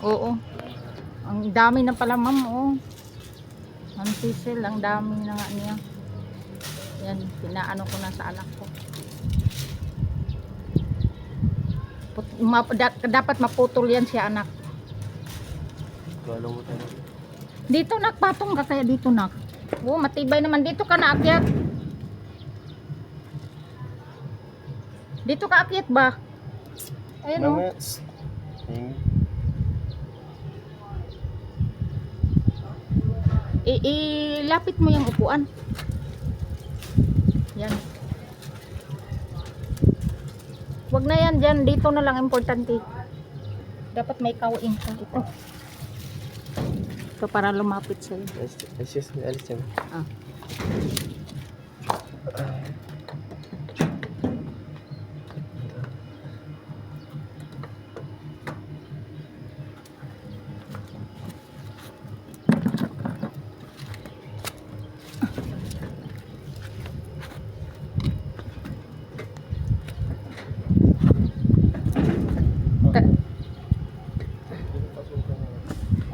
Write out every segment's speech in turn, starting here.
Oo. Ang dami na pala ma'am, oh. Ang sisil, ang dami na nga niya. Yan, pinaano ko na sa anak ko. Dapat maputol yan siya anak. Galaw mo tayo. Dito nak, patong ka kaya dito nak. Oo, matibay naman. Dito ka na akyat. Dito ka akyat ba? Ayun oh. Ilapit mo yung upuan. Yan. Wag na yan dyan. Dito na lang importante. Dapat may kawin ka. Ito para lumapit sa'yo. Alis yan. Ah.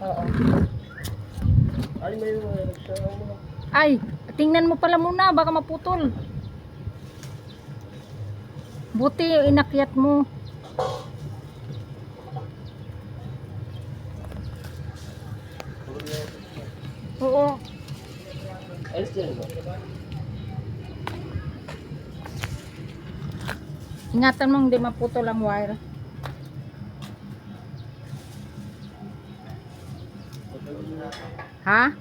Oo. Ay, may mga siya. Ay, tingnan mo pala muna, baka maputol. Buti inakyat mo. Oo. Alis yan ba? Ingatan mo hindi maputol ang wire. Ha?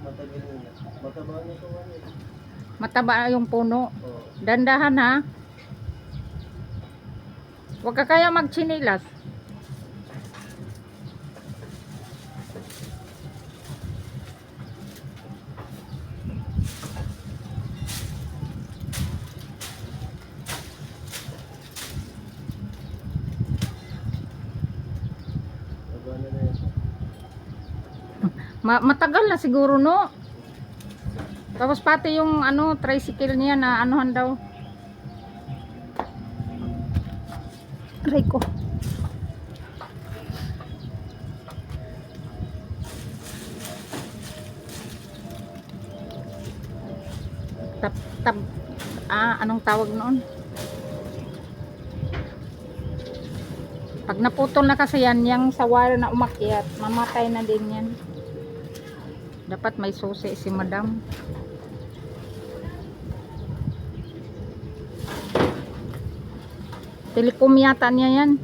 Matagal na. Mataba na ito. Mataba yung puno. Oo. Dandahan ha. Huwag ka kaya magtsinilas. Mataba na yan. Matagal na siguro no. Tapos pati yung ano tricycle niya na anuhan daw. Aray ko. Anong tawag noon? Pag naputol na kasi yan, yung sa wire na umakyat, mamatay na din yan. Dapat may susi si madam. Telecom yata niya yan.